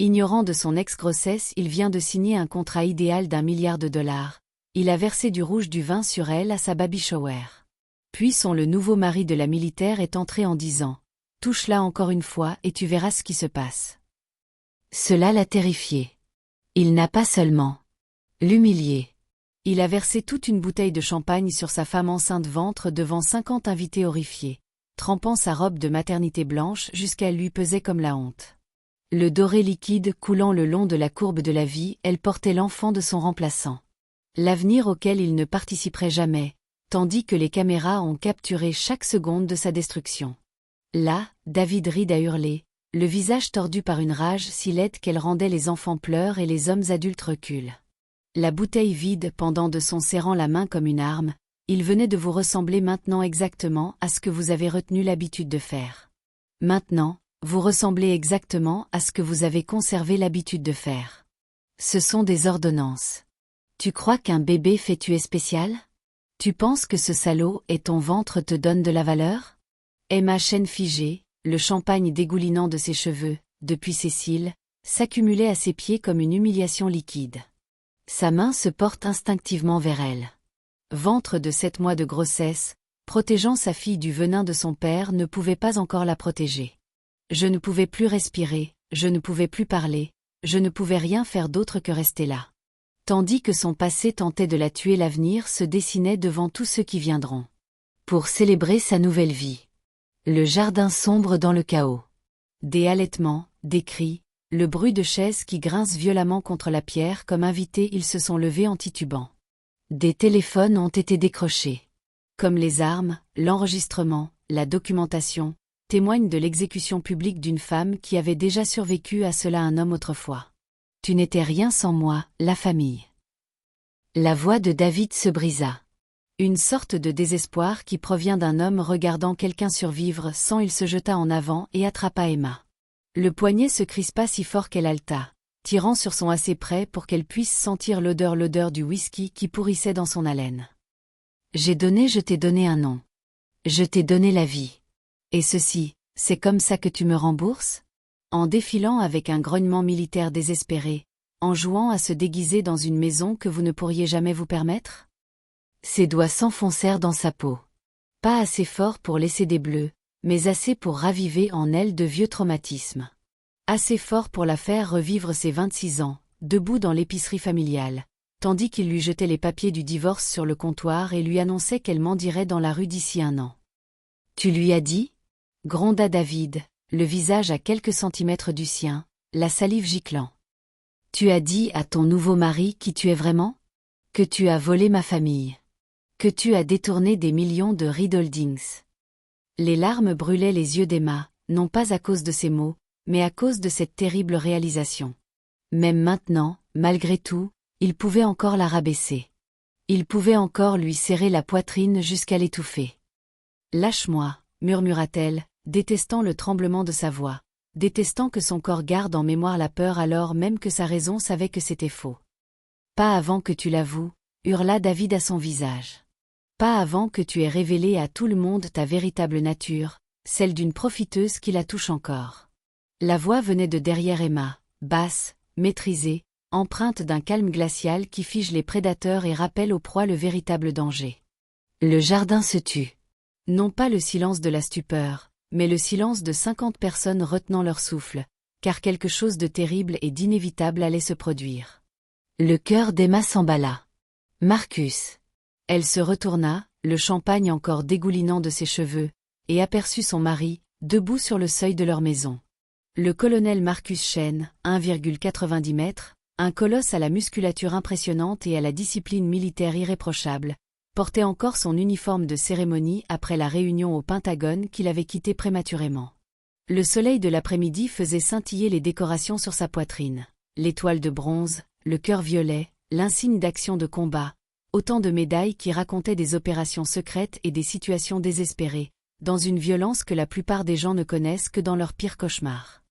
Ignorant de son ex-grossesse, il vient de signer un contrat idéal d'1 milliard de dollars. Il a versé du rouge du vin sur elle à sa baby shower. Puis le nouveau mari de la militaire est entré en disant « Touche-la encore une fois et tu verras ce qui se passe ». Cela l'a terrifié. Il n'a pas seulement l'humilié. Il a versé toute une bouteille de champagne sur sa femme enceinte ventre devant 50 invités horrifiés, trempant sa robe de maternité blanche jusqu'à lui peser comme la honte. Le doré liquide coulant le long de la courbe de la vie, elle portait l'enfant de son remplaçant. L'avenir auquel il ne participerait jamais, tandis que les caméras ont capturé chaque seconde de sa destruction. Là, David Reed a hurlé, le visage tordu par une rage si laide qu'elle rendait les enfants pleurent et les hommes adultes reculent. La bouteille vide pendant de son serrant la main comme une arme, il venait de vous ressembler maintenant exactement à ce que vous avez retenu l'habitude de faire. Maintenant, vous ressemblez exactement à ce que vous avez conservé l'habitude de faire. Ce sont des ordonnances. Tu crois qu'un bébé fait tuer spécial? Tu penses que ce salaud et ton ventre te donnent de la valeur? Emma, chaîne figée, le champagne dégoulinant de ses cheveux, depuis ses cils, s'accumulait à ses pieds comme une humiliation liquide. Sa main se porte instinctivement vers elle. Ventre de 7 mois de grossesse, protégeant sa fille du venin de son père ne pouvait pas encore la protéger. Je ne pouvais plus respirer, je ne pouvais plus parler, je ne pouvais rien faire d'autre que rester là. Tandis que son passé tentait de la tuer, l'avenir se dessinait devant tous ceux qui viendront. Pour célébrer sa nouvelle vie. Le jardin sombre dans le chaos. Des halètements, des cris, le bruit de chaises qui grincent violemment contre la pierre comme invités, ils se sont levés en titubant. Des téléphones ont été décrochés. Comme les armes, l'enregistrement, la documentation, témoignent de l'exécution publique d'une femme qui avait déjà survécu à cela un homme autrefois. Tu n'étais rien sans moi, la famille. La voix de David se brisa. Une sorte de désespoir qui provient d'un homme regardant quelqu'un survivre sans il se jeta en avant et attrapa Emma. Le poignet se crispa si fort qu'elle haleta, tirant sur son assez près pour qu'elle puisse sentir l'odeur du whisky qui pourrissait dans son haleine. Je t'ai donné un nom. Je t'ai donné la vie. Et ceci, c'est comme ça que tu me rembourses? En défilant avec un grognement militaire désespéré, en jouant à se déguiser dans une maison que vous ne pourriez jamais vous permettre? Ses doigts s'enfoncèrent dans sa peau. Pas assez fort pour laisser des bleus, mais assez pour raviver en elle de vieux traumatismes. Assez fort pour la faire revivre ses 26 ans, debout dans l'épicerie familiale, tandis qu'il lui jetait les papiers du divorce sur le comptoir et lui annonçait qu'elle mendirait dans la rue d'ici 1 an. Tu lui as dit? Gronda David, le visage à quelques centimètres du sien, la salive giclant. Tu as dit à ton nouveau mari qui tu es vraiment? Que tu as volé ma famille. Que tu as détourné des millions de Reed Holdings. Les larmes brûlaient les yeux d'Emma, non pas à cause de ces mots, mais à cause de cette terrible réalisation. Même maintenant, malgré tout, il pouvait encore la rabaisser. Il pouvait encore lui serrer la poitrine jusqu'à l'étouffer. Lâche-moi, murmura-t-elle, détestant le tremblement de sa voix, détestant que son corps garde en mémoire la peur alors même que sa raison savait que c'était faux. Pas avant que tu l'avoues, hurla David à son visage. Pas avant que tu aies révélé à tout le monde ta véritable nature, celle d'une profiteuse qui la touche encore. La voix venait de derrière Emma, basse, maîtrisée, empreinte d'un calme glacial qui fige les prédateurs et rappelle aux proies le véritable danger. Le jardin se tut. Non pas le silence de la stupeur, mais le silence de 50 personnes retenant leur souffle, car quelque chose de terrible et d'inévitable allait se produire. Le cœur d'Emma s'emballa. Marcus. Elle se retourna, le champagne encore dégoulinant de ses cheveux, et aperçut son mari, debout sur le seuil de leur maison. Le colonel Marcus Chen, 1,90 mètres, un colosse à la musculature impressionnante et à la discipline militaire irréprochable, portait encore son uniforme de cérémonie après la réunion au Pentagone qu'il avait quitté prématurément. Le soleil de l'après-midi faisait scintiller les décorations sur sa poitrine, l'étoile de bronze, le cœur violet, l'insigne d'action de combat, autant de médailles qui racontaient des opérations secrètes et des situations désespérées, dans une violence que la plupart des gens ne connaissent que dans leurs pires cauchemars.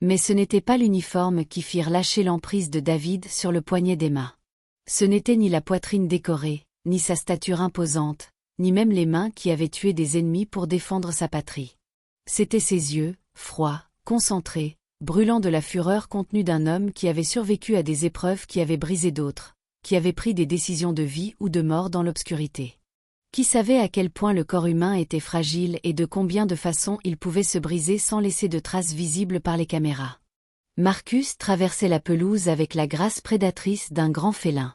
Mais ce n'était pas l'uniforme qui fit lâcher l'emprise de David sur le poignet d'Emma. Ce n'était ni la poitrine décorée, ni sa stature imposante, ni même les mains qui avaient tué des ennemis pour défendre sa patrie. C'étaient ses yeux, froids, concentrés, brûlant de la fureur contenue d'un homme qui avait survécu à des épreuves qui avaient brisé d'autres, qui avait pris des décisions de vie ou de mort dans l'obscurité. Qui savait à quel point le corps humain était fragile et de combien de façons il pouvait se briser sans laisser de traces visibles par les caméras. Marcus traversait la pelouse avec la grâce prédatrice d'un grand félin.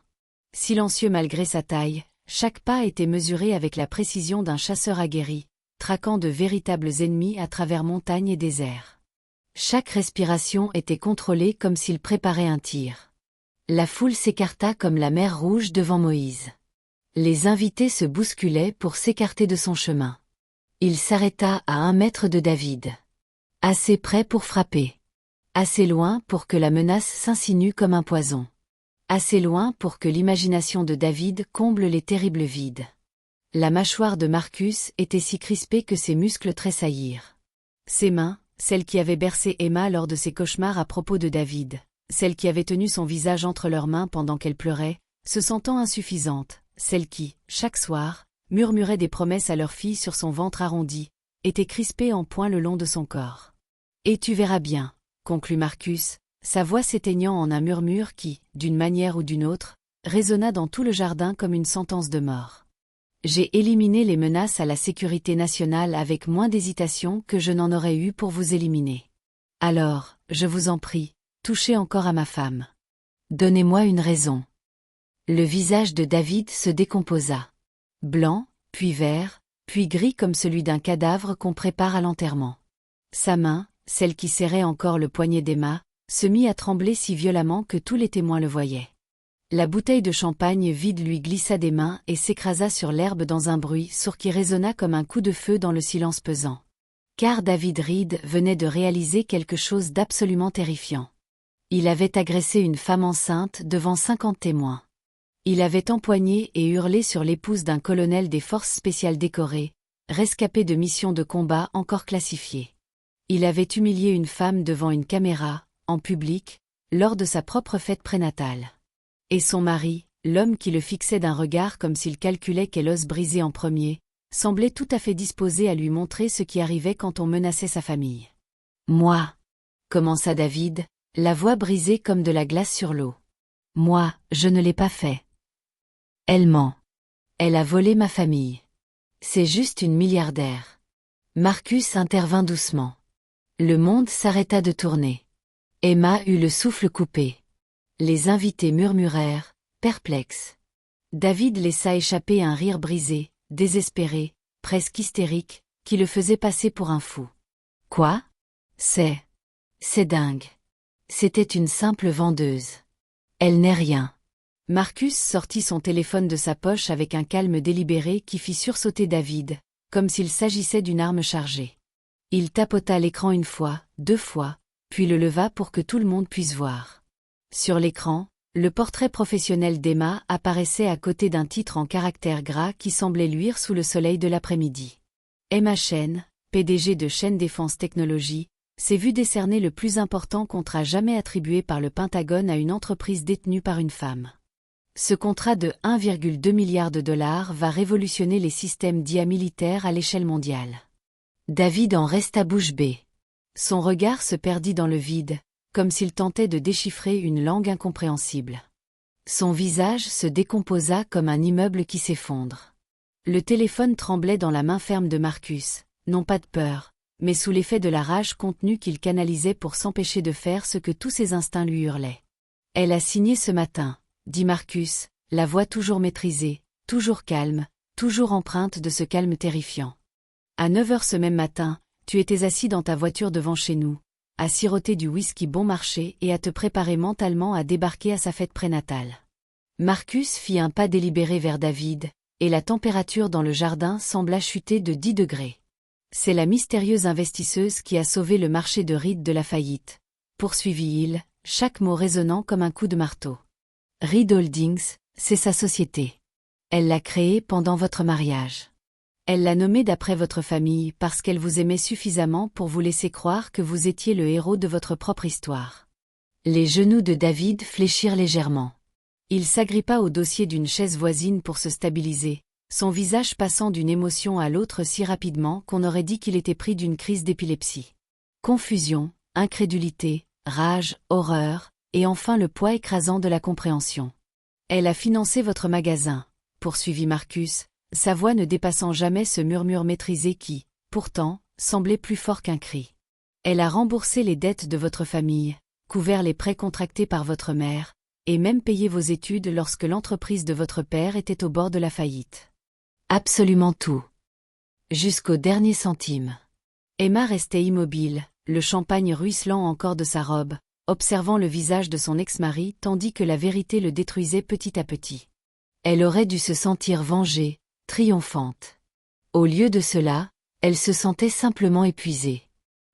Silencieux malgré sa taille, chaque pas était mesuré avec la précision d'un chasseur aguerri, traquant de véritables ennemis à travers montagnes et déserts. Chaque respiration était contrôlée comme s'il préparait un tir. La foule s'écarta comme la mer Rouge devant Moïse. Les invités se bousculaient pour s'écarter de son chemin. Il s'arrêta à 1 mètre de David. Assez près pour frapper. Assez loin pour que la menace s'insinue comme un poison. Assez loin pour que l'imagination de David comble les terribles vides. La mâchoire de Marcus était si crispée que ses muscles tressaillirent. Ses mains, celles qui avaient bercé Emma lors de ses cauchemars à propos de David, celles qui avaient tenu son visage entre leurs mains pendant qu'elle pleurait, se sentant insuffisante, celles qui, chaque soir, murmuraient des promesses à leur fille sur son ventre arrondi, étaient crispées en points le long de son corps. « Et tu verras bien », conclut Marcus, sa voix s'éteignant en un murmure qui, d'une manière ou d'une autre, résonna dans tout le jardin comme une sentence de mort. J'ai éliminé les menaces à la sécurité nationale avec moins d'hésitation que je n'en aurais eu pour vous éliminer. Alors, je vous en prie, touchez encore à ma femme. Donnez-moi une raison. Le visage de David se décomposa. Blanc, puis vert, puis gris comme celui d'un cadavre qu'on prépare à l'enterrement. Sa main, celle qui serrait encore le poignet d'Emma, se mit à trembler si violemment que tous les témoins le voyaient. La bouteille de champagne vide lui glissa des mains et s'écrasa sur l'herbe dans un bruit sourd qui résonna comme un coup de feu dans le silence pesant. Car David Reed venait de réaliser quelque chose d'absolument terrifiant. Il avait agressé une femme enceinte devant 50 témoins. Il avait empoigné et hurlé sur l'épouse d'un colonel des forces spéciales décoré, rescapé de missions de combat encore classifiées. Il avait humilié une femme devant une caméra, en public, lors de sa propre fête prénatale. Et son mari, l'homme qui le fixait d'un regard comme s'il calculait quel os briser en premier, semblait tout à fait disposé à lui montrer ce qui arrivait quand on menaçait sa famille. « Moi » commença David, la voix brisée comme de la glace sur l'eau. « Moi, je ne l'ai pas fait. Elle ment. Elle a volé ma famille. C'est juste une milliardaire. » Marcus intervint doucement. Le monde s'arrêta de tourner. Emma eut le souffle coupé. Les invités murmurèrent, perplexes. David laissa échapper un rire brisé, désespéré, presque hystérique, qui le faisait passer pour un fou. « Quoi ? C'est dingue. C'était une simple vendeuse. Elle n'est rien. » Marcus sortit son téléphone de sa poche avec un calme délibéré qui fit sursauter David, comme s'il s'agissait d'une arme chargée. Il tapota l'écran 1 fois, 2 fois, puis le leva pour que tout le monde puisse voir. Sur l'écran, le portrait professionnel d'Emma apparaissait à côté d'un titre en caractères gras qui semblait luire sous le soleil de l'après-midi. Emma Chen, PDG de Chen Défense Technologies, s'est vu décerner le plus important contrat jamais attribué par le Pentagone à une entreprise détenue par une femme. Ce contrat de 1,2 milliard de dollars va révolutionner les systèmes d'IA militaires à l'échelle mondiale. David en resta bouche bée. Son regard se perdit dans le vide, comme s'il tentait de déchiffrer une langue incompréhensible. Son visage se décomposa comme un immeuble qui s'effondre. Le téléphone tremblait dans la main ferme de Marcus, non pas de peur, mais sous l'effet de la rage contenue qu'il canalisait pour s'empêcher de faire ce que tous ses instincts lui hurlaient. « Elle a signé ce matin », dit Marcus, la voix toujours maîtrisée, toujours calme, toujours empreinte de ce calme terrifiant. À 9 heures ce même matin, tu étais assis dans ta voiture devant chez nous, à siroter du whisky bon marché et à te préparer mentalement à débarquer à sa fête prénatale. Marcus fit un pas délibéré vers David, et la température dans le jardin sembla chuter de 10 degrés. C'est la mystérieuse investisseuse qui a sauvé le marché de Reed de la faillite, poursuivit-il, chaque mot résonnant comme un coup de marteau. Reed Holdings, c'est sa société. Elle l'a créée pendant votre mariage. Elle l'a nommée d'après votre famille parce qu'elle vous aimait suffisamment pour vous laisser croire que vous étiez le héros de votre propre histoire. Les genoux de David fléchirent légèrement. Il s'agrippa au dossier d'une chaise voisine pour se stabiliser, son visage passant d'une émotion à l'autre si rapidement qu'on aurait dit qu'il était pris d'une crise d'épilepsie. Confusion, incrédulité, rage, horreur, et enfin le poids écrasant de la compréhension. Elle a financé votre magasin, poursuivit Marcus, sa voix ne dépassant jamais ce murmure maîtrisé qui, pourtant, semblait plus fort qu'un cri. Elle a remboursé les dettes de votre famille, couvert les prêts contractés par votre mère, et même payé vos études lorsque l'entreprise de votre père était au bord de la faillite. Absolument tout. Jusqu'au dernier centime. Emma restait immobile, le champagne ruisselant encore de sa robe, observant le visage de son ex-mari tandis que la vérité le détruisait petit à petit. Elle aurait dû se sentir vengée, triomphante. Au lieu de cela, elle se sentait simplement épuisée.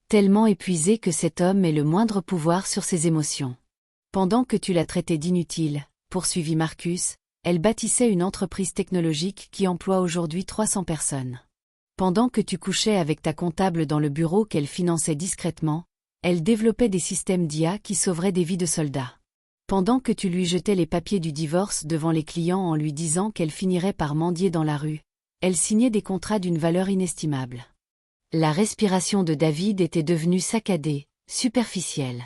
Tellement épuisée que cet homme ait le moindre pouvoir sur ses émotions. Pendant que tu la traitais d'inutile, poursuivit Marcus, elle bâtissait une entreprise technologique qui emploie aujourd'hui 300 personnes. Pendant que tu couchais avec ta comptable dans le bureau qu'elle finançait discrètement, elle développait des systèmes d'IA qui sauveraient des vies de soldats. Pendant que tu lui jetais les papiers du divorce devant les clients en lui disant qu'elle finirait par mendier dans la rue, elle signait des contrats d'une valeur inestimable. La respiration de David était devenue saccadée, superficielle.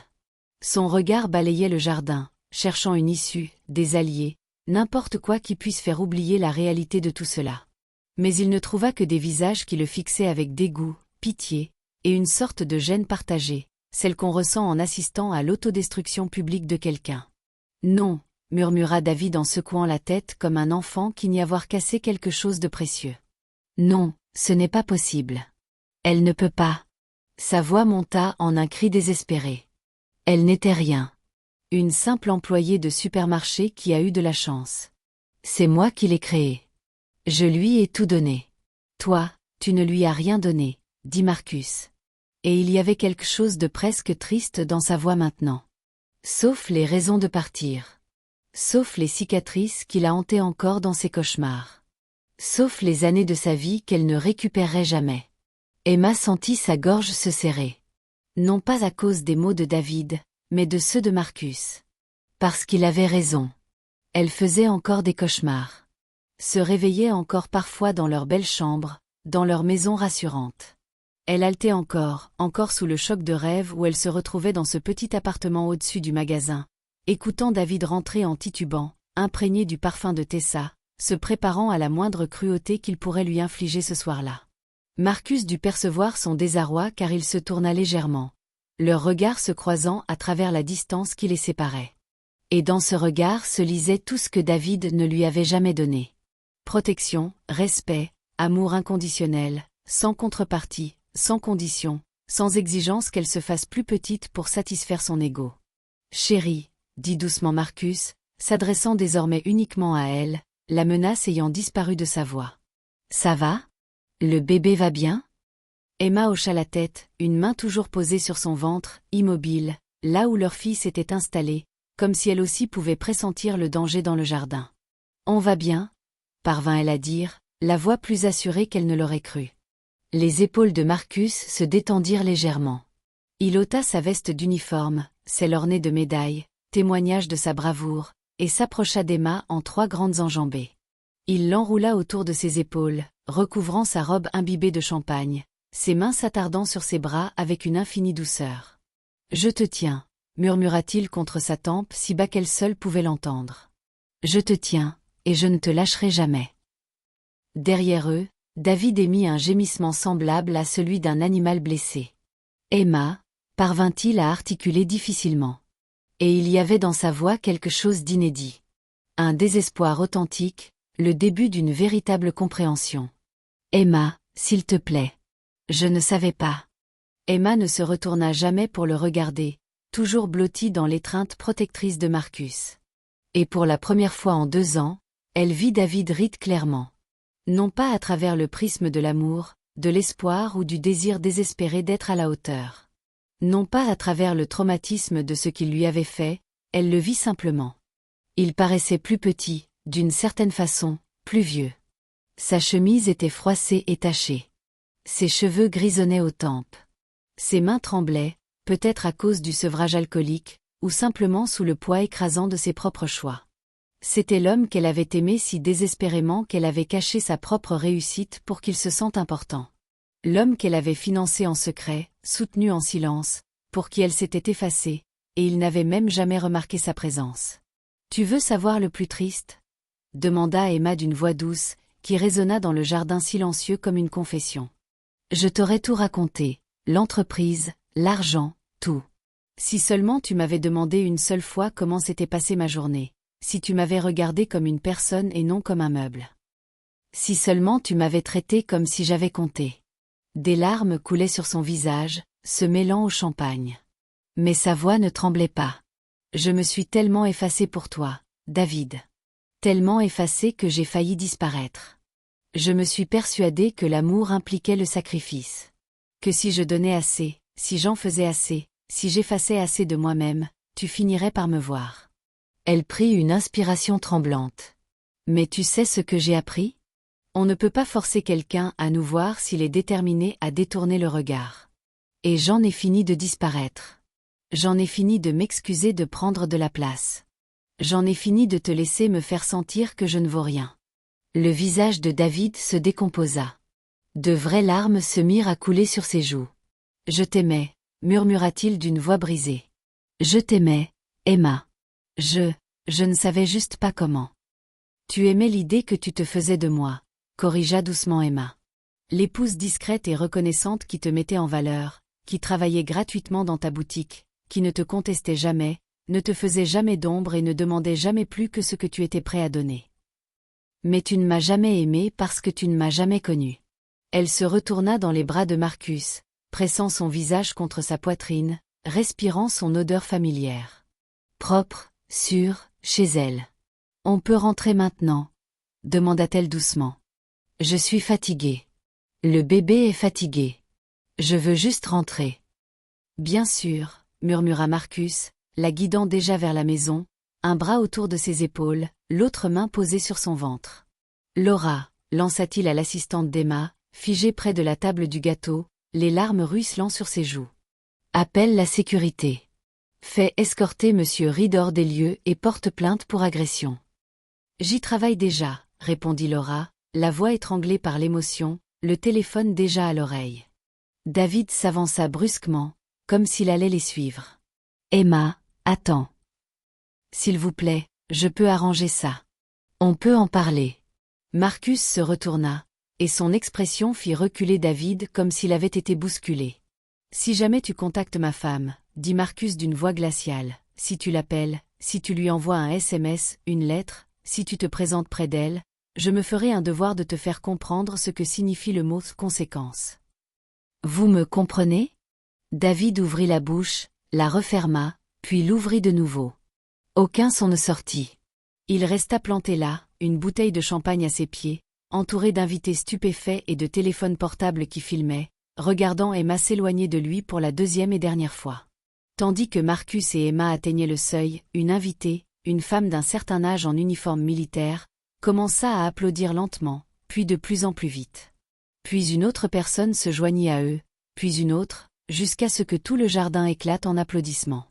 Son regard balayait le jardin, cherchant une issue, des alliés, n'importe quoi qui puisse faire oublier la réalité de tout cela. Mais il ne trouva que des visages qui le fixaient avec dégoût, pitié, et une sorte de gêne partagée, celle qu'on ressent en assistant à l'autodestruction publique de quelqu'un. Non, murmura David en secouant la tête comme un enfant qui nie avoir cassé quelque chose de précieux. Non, ce n'est pas possible. Elle ne peut pas. Sa voix monta en un cri désespéré. Elle n'était rien. Une simple employée de supermarché qui a eu de la chance. C'est moi qui l'ai créée. Je lui ai tout donné. Toi, tu ne lui as rien donné, dit Marcus. Et il y avait quelque chose de presque triste dans sa voix maintenant. Sauf les raisons de partir. Sauf les cicatrices qui la hantaient encore dans ses cauchemars. Sauf les années de sa vie qu'elle ne récupérerait jamais. Emma sentit sa gorge se serrer. Non pas à cause des mots de David, mais de ceux de Marcus. Parce qu'il avait raison. Elle faisait encore des cauchemars. Se réveillait encore parfois dans leur belle chambre, dans leur maison rassurante. Elle haletait encore sous le choc de rêve où elle se retrouvait dans ce petit appartement au-dessus du magasin, écoutant David rentrer en titubant, imprégné du parfum de Tessa, se préparant à la moindre cruauté qu'il pourrait lui infliger ce soir-là. Marcus dut percevoir son désarroi car il se tourna légèrement, leurs regards se croisant à travers la distance qui les séparait. Et dans ce regard se lisait tout ce que David ne lui avait jamais donné. Protection, respect, amour inconditionnel, sans contrepartie, sans condition, sans exigence qu'elle se fasse plus petite pour satisfaire son ego. Chérie, dit doucement Marcus, s'adressant désormais uniquement à elle, la menace ayant disparu de sa voix. Ça va ? Le bébé va bien ? Emma hocha la tête, une main toujours posée sur son ventre, immobile, là où leur fille s'était installée, comme si elle aussi pouvait pressentir le danger dans le jardin. On va bien ? Parvint-elle à dire, la voix plus assurée qu'elle ne l'aurait cru. Les épaules de Marcus se détendirent légèrement. Il ôta sa veste d'uniforme, celle ornée de médailles, témoignage de sa bravoure, et s'approcha d'Emma en 3 grandes enjambées. Il l'enroula autour de ses épaules, recouvrant sa robe imbibée de champagne, ses mains s'attardant sur ses bras avec une infinie douceur. « Je te tiens », murmura-t-il contre sa tempe si bas qu'elle seule pouvait l'entendre. « Je te tiens, et je ne te lâcherai jamais. » Derrière eux, David émit un gémissement semblable à celui d'un animal blessé. Emma, parvint-il à articuler difficilement. Et il y avait dans sa voix quelque chose d'inédit. Un désespoir authentique, le début d'une véritable compréhension. Emma, s'il te plaît. Je ne savais pas. Emma ne se retourna jamais pour le regarder, toujours blottie dans l'étreinte protectrice de Marcus. Et pour la première fois en 2 ans, elle vit David rire clairement. Non pas à travers le prisme de l'amour, de l'espoir ou du désir désespéré d'être à la hauteur. Non pas à travers le traumatisme de ce qu'il lui avait fait, elle le vit simplement. Il paraissait plus petit, d'une certaine façon, plus vieux. Sa chemise était froissée et tachée. Ses cheveux grisonnaient aux tempes. Ses mains tremblaient, peut-être à cause du sevrage alcoolique, ou simplement sous le poids écrasant de ses propres choix. C'était l'homme qu'elle avait aimé si désespérément qu'elle avait caché sa propre réussite pour qu'il se sente important. L'homme qu'elle avait financé en secret, soutenu en silence, pour qui elle s'était effacée, et il n'avait même jamais remarqué sa présence. « Tu veux savoir le plus triste ?» demanda Emma d'une voix douce, qui résonna dans le jardin silencieux comme une confession. « Je t'aurais tout raconté, l'entreprise, l'argent, tout. Si seulement tu m'avais demandé une seule fois comment s'était passée ma journée, si tu m'avais regardé comme une personne et non comme un meuble. Si seulement tu m'avais traité comme si j'avais compté. » Des larmes coulaient sur son visage, se mêlant au champagne. Mais sa voix ne tremblait pas. « Je me suis tellement effacée pour toi, David. Tellement effacée que j'ai failli disparaître. Je me suis persuadée que l'amour impliquait le sacrifice. Que si je donnais assez, si j'en faisais assez, si j'effaçais assez de moi-même, tu finirais par me voir. » Elle prit une inspiration tremblante. « Mais tu sais ce que j'ai appris ? On ne peut pas forcer quelqu'un à nous voir s'il est déterminé à détourner le regard. Et j'en ai fini de disparaître. J'en ai fini de m'excuser de prendre de la place. J'en ai fini de te laisser me faire sentir que je ne vaux rien. » Le visage de David se décomposa. De vraies larmes se mirent à couler sur ses joues. « Je t'aimais, » murmura-t-il d'une voix brisée. « Je t'aimais, Emma. Je ne savais juste pas comment. » « Tu aimais l'idée que tu te faisais de moi, » corrigea doucement Emma. « L'épouse discrète et reconnaissante qui te mettait en valeur, qui travaillait gratuitement dans ta boutique, qui ne te contestait jamais, ne te faisait jamais d'ombre et ne demandait jamais plus que ce que tu étais prêt à donner. Mais tu ne m'as jamais aimé parce que tu ne m'as jamais connu. » Elle se retourna dans les bras de Marcus, pressant son visage contre sa poitrine, respirant son odeur familière. Propre, sûre, chez elle. « On peut rentrer maintenant ? » demanda-t-elle doucement. « Je suis fatiguée. Le bébé est fatigué. Je veux juste rentrer. »« Bien sûr, » murmura Marcus, la guidant déjà vers la maison, un bras autour de ses épaules, l'autre main posée sur son ventre. « Laura » lança-t-il à l'assistante d'Emma, figée près de la table du gâteau, les larmes ruisselant sur ses joues. « Appelle la sécurité. Fais escorter Monsieur Reed hors des lieux et porte plainte pour agression. »« J'y travaille déjà, » répondit Laura, la voix étranglée par l'émotion, le téléphone déjà à l'oreille. David s'avança brusquement, comme s'il allait les suivre. « Emma, attends. S'il vous plaît, je peux arranger ça. On peut en parler. » Marcus se retourna, et son expression fit reculer David comme s'il avait été bousculé. « Si jamais tu contactes ma femme, » dit Marcus d'une voix glaciale, « si tu l'appelles, si tu lui envoies un SMS, une lettre, si tu te présentes près d'elle, je me ferai un devoir de te faire comprendre ce que signifie le mot « conséquence ». Vous me comprenez ? » David ouvrit la bouche, la referma, puis l'ouvrit de nouveau. Aucun son ne sortit. Il resta planté là, une bouteille de champagne à ses pieds, entouré d'invités stupéfaits et de téléphones portables qui filmaient, regardant Emma s'éloigner de lui pour la deuxième et dernière fois. Tandis que Marcus et Emma atteignaient le seuil, une invitée, une femme d'un certain âge en uniforme militaire, commença à applaudir lentement, puis de plus en plus vite. Puis une autre personne se joignit à eux, puis une autre, jusqu'à ce que tout le jardin éclate en applaudissements.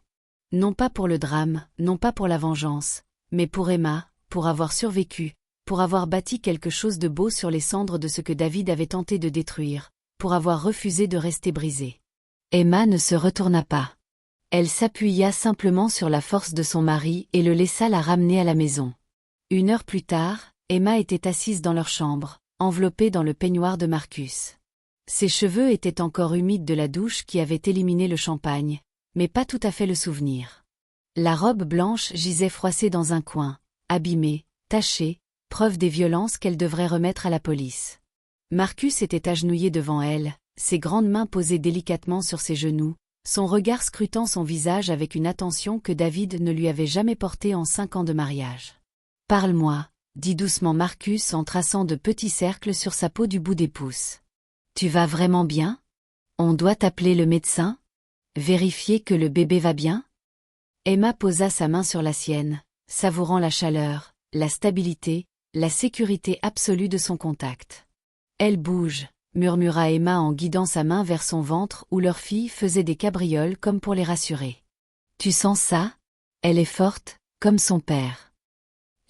Non pas pour le drame, non pas pour la vengeance, mais pour Emma, pour avoir survécu, pour avoir bâti quelque chose de beau sur les cendres de ce que David avait tenté de détruire, pour avoir refusé de rester brisée. Emma ne se retourna pas. Elle s'appuya simplement sur la force de son mari et le laissa la ramener à la maison. 1 heure plus tard, Emma était assise dans leur chambre, enveloppée dans le peignoir de Marcus. Ses cheveux étaient encore humides de la douche qui avait éliminé le champagne, mais pas tout à fait le souvenir. La robe blanche gisait froissée dans un coin, abîmée, tachée, preuve des violences qu'elle devrait remettre à la police. Marcus était agenouillé devant elle, ses grandes mains posées délicatement sur ses genoux, son regard scrutant son visage avec une attention que David ne lui avait jamais portée en 5 ans de mariage. « Parle-moi » dit doucement Marcus en traçant de petits cercles sur sa peau du bout des pouces. « Tu vas vraiment bien ? On doit appeler le médecin ? Vérifier que le bébé va bien ?» Emma posa sa main sur la sienne, savourant la chaleur, la stabilité, la sécurité absolue de son contact. « Elle bouge » murmura Emma en guidant sa main vers son ventre où leur fille faisait des cabrioles comme pour les rassurer. « Tu sens ça ? Elle est forte, comme son père. »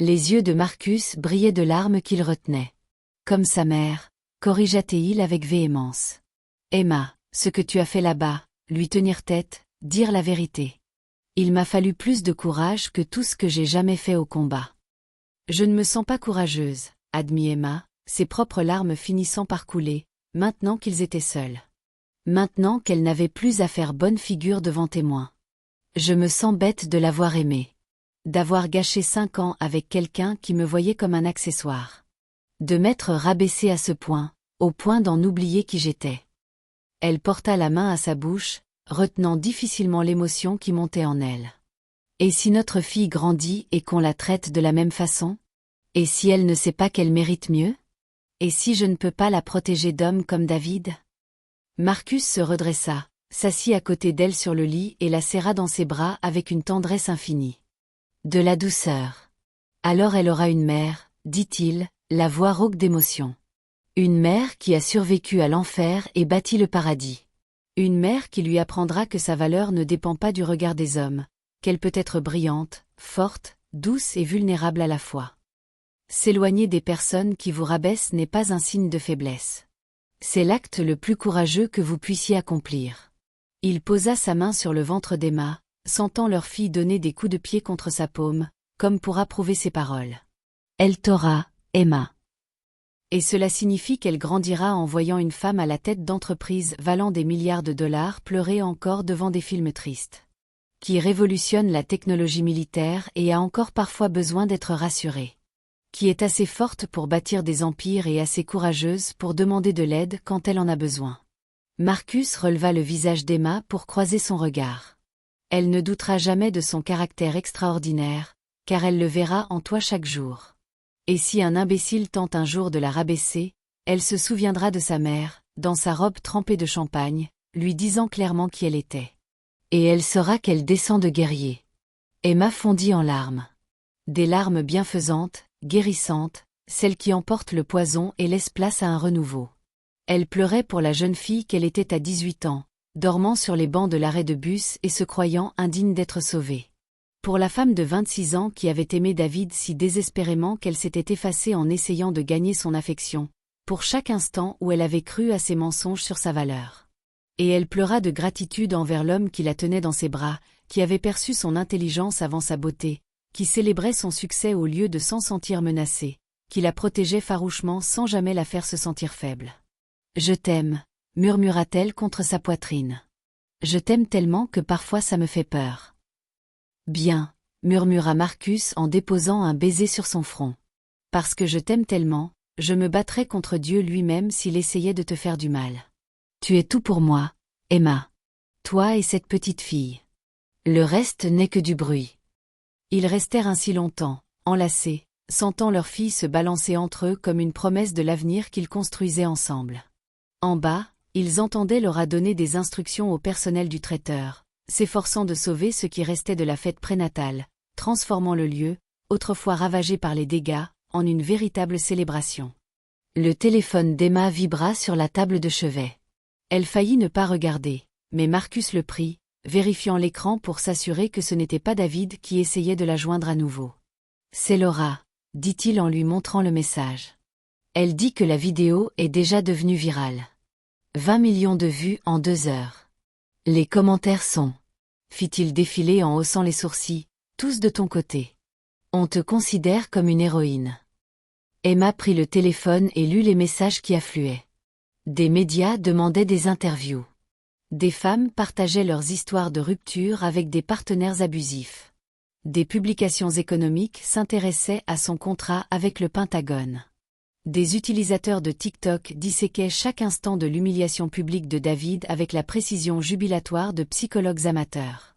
Les yeux de Marcus brillaient de larmes qu'il retenait. « Comme sa mère » corrigea-t-il avec véhémence. « Emma, ce que tu as fait là-bas, lui tenir tête, dire la vérité. Il m'a fallu plus de courage que tout ce que j'ai jamais fait au combat. Je ne me sens pas courageuse, admit Emma, ses propres larmes finissant par couler, maintenant qu'ils étaient seuls. Maintenant qu'elle n'avait plus à faire bonne figure devant témoins. Je me sens bête de l'avoir aimé. D'avoir gâché 5 ans avec quelqu'un qui me voyait comme un accessoire. De m'être rabaissée à ce point, au point d'en oublier qui j'étais. Elle porta la main à sa bouche, retenant difficilement l'émotion qui montait en elle. Et si notre fille grandit et qu'on la traite de la même façon? Et si elle ne sait pas qu'elle mérite mieux? Et si je ne peux pas la protéger d'hommes comme David? Marcus se redressa, s'assit à côté d'elle sur le lit et la serra dans ses bras avec une tendresse infinie. De la douceur. Alors elle aura une mère, dit-il, la voix rauque d'émotion. Une mère qui a survécu à l'enfer et bâti le paradis. Une mère qui lui apprendra que sa valeur ne dépend pas du regard des hommes, qu'elle peut être brillante, forte, douce et vulnérable à la fois. S'éloigner des personnes qui vous rabaissent n'est pas un signe de faiblesse. C'est l'acte le plus courageux que vous puissiez accomplir. Il posa sa main sur le ventre d'Emma, sentant leur fille donner des coups de pied contre sa paume, comme pour approuver ses paroles. Elle t'aura, Emma. Et cela signifie qu'elle grandira en voyant une femme à la tête d'entreprises valant des milliards de dollars pleurer encore devant des films tristes. Qui révolutionne la technologie militaire et a encore parfois besoin d'être rassurée. Qui est assez forte pour bâtir des empires et assez courageuse pour demander de l'aide quand elle en a besoin. Marcus releva le visage d'Emma pour croiser son regard. Elle ne doutera jamais de son caractère extraordinaire, car elle le verra en toi chaque jour. Et si un imbécile tente un jour de la rabaisser, elle se souviendra de sa mère, dans sa robe trempée de champagne, lui disant clairement qui elle était. Et elle saura qu'elle descend de guerrier. Emma fondit en larmes. Des larmes bienfaisantes, guérissantes, celles qui emportent le poison et laissent place à un renouveau. Elle pleurait pour la jeune fille qu'elle était à 18 ans, dormant sur les bancs de l'arrêt de bus et se croyant indigne d'être sauvée. Pour la femme de 26 ans qui avait aimé David si désespérément qu'elle s'était effacée en essayant de gagner son affection, pour chaque instant où elle avait cru à ses mensonges sur sa valeur. Et elle pleura de gratitude envers l'homme qui la tenait dans ses bras, qui avait perçu son intelligence avant sa beauté, qui célébrait son succès au lieu de s'en sentir menacée, qui la protégeait farouchement sans jamais la faire se sentir faible. « Je t'aime », murmura-t-elle contre sa poitrine. « Je t'aime tellement que parfois ça me fait peur. » « Bien, » murmura Marcus en déposant un baiser sur son front. « Parce que je t'aime tellement, je me battrais contre Dieu lui-même s'il essayait de te faire du mal. Tu es tout pour moi, Emma. Toi et cette petite fille. Le reste n'est que du bruit. » Ils restèrent ainsi longtemps, enlacés, sentant leur fille se balancer entre eux comme une promesse de l'avenir qu'ils construisaient ensemble. En bas, ils entendaient Laura donner des instructions au personnel du traiteur, s'efforçant de sauver ce qui restait de la fête prénatale, transformant le lieu, autrefois ravagé par les dégâts, en une véritable célébration. Le téléphone d'Emma vibra sur la table de chevet. Elle faillit ne pas regarder, mais Marcus le prit, vérifiant l'écran pour s'assurer que ce n'était pas David qui essayait de la joindre à nouveau. « C'est Laura », dit-il en lui montrant le message. Elle dit que la vidéo est déjà devenue virale. 20 millions de vues en 2 heures. Les commentaires sont, fit-il défiler en haussant les sourcils, tous de ton côté. On te considère comme une héroïne. Emma prit le téléphone et lut les messages qui affluaient. Des médias demandaient des interviews. Des femmes partageaient leurs histoires de rupture avec des partenaires abusifs. Des publications économiques s'intéressaient à son contrat avec le Pentagone. Des utilisateurs de TikTok disséquaient chaque instant de l'humiliation publique de David avec la précision jubilatoire de psychologues amateurs.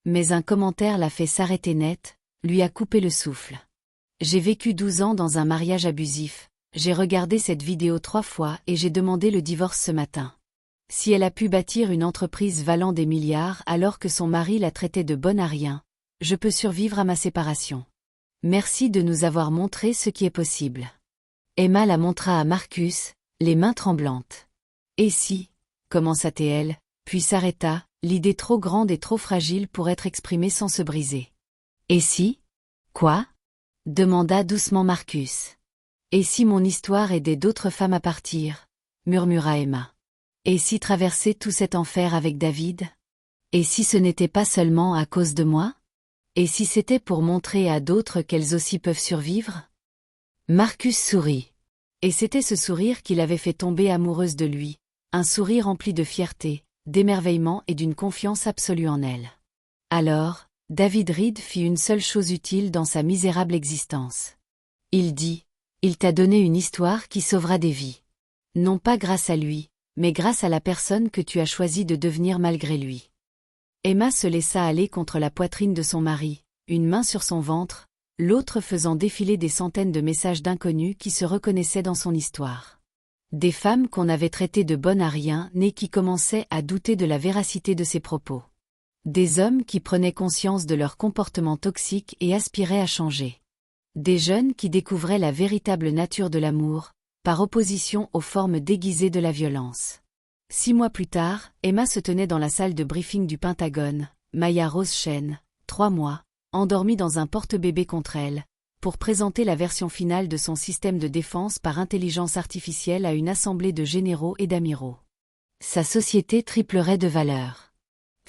Mais un commentaire l'a fait s'arrêter net, lui a coupé le souffle. J'ai vécu 12 ans dans un mariage abusif, j'ai regardé cette vidéo 3 fois et j'ai demandé le divorce ce matin. Si elle a pu bâtir une entreprise valant des milliards alors que son mari la traitait de bonne à rien, je peux survivre à ma séparation. Merci de nous avoir montré ce qui est possible. Emma la montra à Marcus, les mains tremblantes. Et si, commença-t-elle, puis s'arrêta, l'idée trop grande et trop fragile pour être exprimée sans se briser. Et si? Quoi? Demanda doucement Marcus. Et si mon histoire aidait d'autres femmes à partir? Murmura Emma. Et si traverser tout cet enfer avec David? Et si ce n'était pas seulement à cause de moi? Et si c'était pour montrer à d'autres qu'elles aussi peuvent survivre? Marcus sourit. Et c'était ce sourire qui l'avait fait tomber amoureuse de lui, un sourire rempli de fierté, d'émerveillement et d'une confiance absolue en elle. Alors, David Reed fit une seule chose utile dans sa misérable existence. Il dit, « Il t'a donné une histoire qui sauvera des vies. Non pas grâce à lui, mais grâce à la personne que tu as choisi de devenir malgré lui. » Emma se laissa aller contre la poitrine de son mari, une main sur son ventre, l'autre faisant défiler des centaines de messages d'inconnus qui se reconnaissaient dans son histoire. Des femmes qu'on avait traitées de bonnes à rien et qui commençaient à douter de la véracité de ses propos. Des hommes qui prenaient conscience de leur comportement toxique et aspiraient à changer. Des jeunes qui découvraient la véritable nature de l'amour, par opposition aux formes déguisées de la violence. 6 mois plus tard, Emma se tenait dans la salle de briefing du Pentagone, Maya Rose Chen, 3 mois, endormie dans un porte-bébé contre elle, pour présenter la version finale de son système de défense par intelligence artificielle à une assemblée de généraux et d'amiraux. Sa société triplerait de valeur.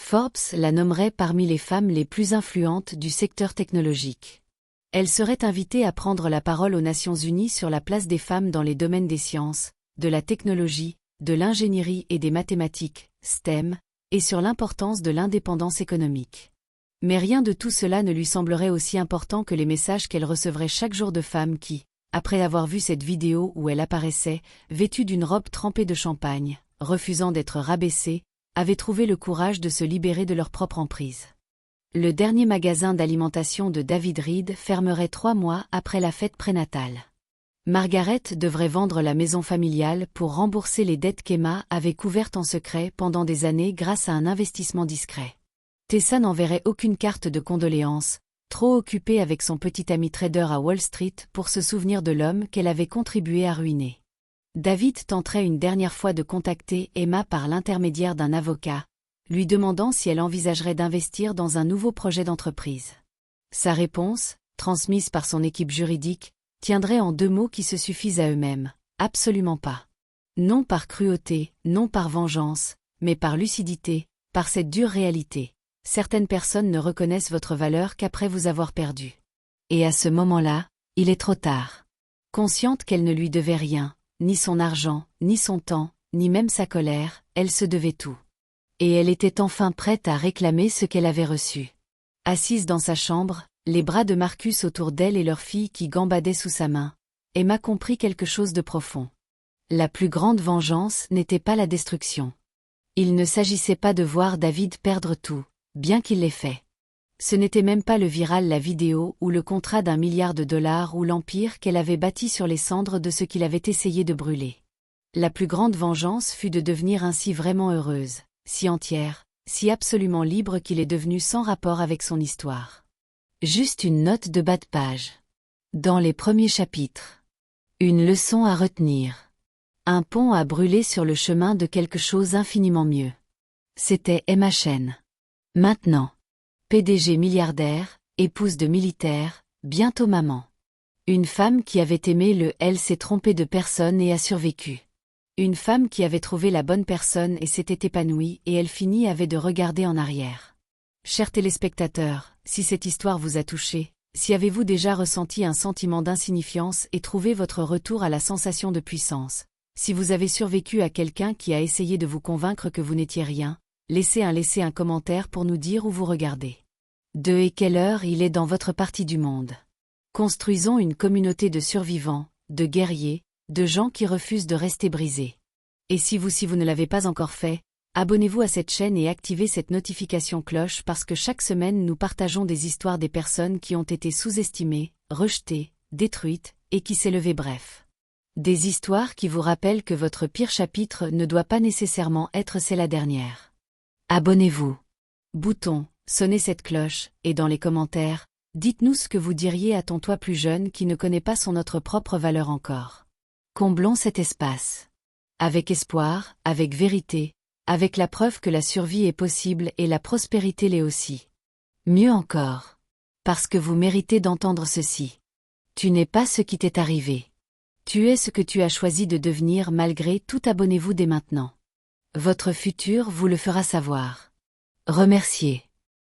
Forbes la nommerait parmi les femmes les plus influentes du secteur technologique. Elle serait invitée à prendre la parole aux Nations Unies sur la place des femmes dans les domaines des sciences, de la technologie, de l'ingénierie et des mathématiques, STEM, et sur l'importance de l'indépendance économique. Mais rien de tout cela ne lui semblerait aussi important que les messages qu'elle recevrait chaque jour de femmes qui, après avoir vu cette vidéo où elle apparaissait, vêtue d'une robe trempée de champagne, refusant d'être rabaissée, avaient trouvé le courage de se libérer de leur propre emprise. Le dernier magasin d'alimentation de David Reed fermerait 3 mois après la fête prénatale. Margaret devrait vendre la maison familiale pour rembourser les dettes qu'Emma avait couvertes en secret pendant des années grâce à un investissement discret. Tessa n'enverrait aucune carte de condoléances, trop occupée avec son petit ami trader à Wall Street pour se souvenir de l'homme qu'elle avait contribué à ruiner. David tenterait une dernière fois de contacter Emma par l'intermédiaire d'un avocat, lui demandant si elle envisagerait d'investir dans un nouveau projet d'entreprise. Sa réponse, transmise par son équipe juridique, tiendrait en 2 mots qui se suffisent à eux-mêmes, absolument pas. Non par cruauté, non par vengeance, mais par lucidité, par cette dure réalité. Certaines personnes ne reconnaissent votre valeur qu'après vous avoir perdu. Et à ce moment-là, il est trop tard. Consciente qu'elle ne lui devait rien, ni son argent, ni son temps, ni même sa colère, elle se devait tout. Et elle était enfin prête à réclamer ce qu'elle avait reçu. Assise dans sa chambre, les bras de Marcus autour d'elle et leur fille qui gambadaient sous sa main, Emma comprit quelque chose de profond. La plus grande vengeance n'était pas la destruction. Il ne s'agissait pas de voir David perdre tout, bien qu'il l'ait fait. Ce n'était même pas le viral, la vidéo ou le contrat d'1 milliard de dollars ou l'empire qu'elle avait bâti sur les cendres de ce qu'il avait essayé de brûler. La plus grande vengeance fut de devenir ainsi vraiment heureuse, si entière, si absolument libre qu'il est devenu sans rapport avec son histoire. Juste une note de bas de page. Dans les premiers chapitres. Une leçon à retenir. Un pont à brûler sur le chemin de quelque chose infiniment mieux. C'était Emma Chen. Maintenant. PDG milliardaire, épouse de militaire, bientôt maman. Une femme qui avait aimé elle s'est trompée de personne et a survécu. Une femme qui avait trouvé la bonne personne et s'était épanouie et elle finit avait de regarder en arrière. Chers téléspectateurs, si cette histoire vous a touché, si avez-vous déjà ressenti un sentiment d'insignifiance et trouvé votre retour à la sensation de puissance, si vous avez survécu à quelqu'un qui a essayé de vous convaincre que vous n'étiez rien, laissez un commentaire pour nous dire où vous regardez. Et quelle heure il est dans votre partie du monde. Construisons une communauté de survivants, de guerriers, de gens qui refusent de rester brisés. Et si vous ne l'avez pas encore fait, abonnez-vous à cette chaîne et activez cette notification cloche parce que chaque semaine nous partageons des histoires des personnes qui ont été sous-estimées, rejetées, détruites, et qui s'est levé bref. Des histoires qui vous rappellent que votre pire chapitre ne doit pas nécessairement être la dernière. Abonnez-vous. Bouton, sonnez cette cloche, et dans les commentaires, dites-nous ce que vous diriez à ton toi plus jeune qui ne connaît pas son notre propre valeur encore. Comblons cet espace. Avec espoir, avec vérité, avec la preuve que la survie est possible et la prospérité l'est aussi. Mieux encore. Parce que vous méritez d'entendre ceci. Tu n'es pas ce qui t'est arrivé. Tu es ce que tu as choisi de devenir malgré tout. Abonnez-vous dès maintenant. Votre futur vous le fera savoir. Remercier.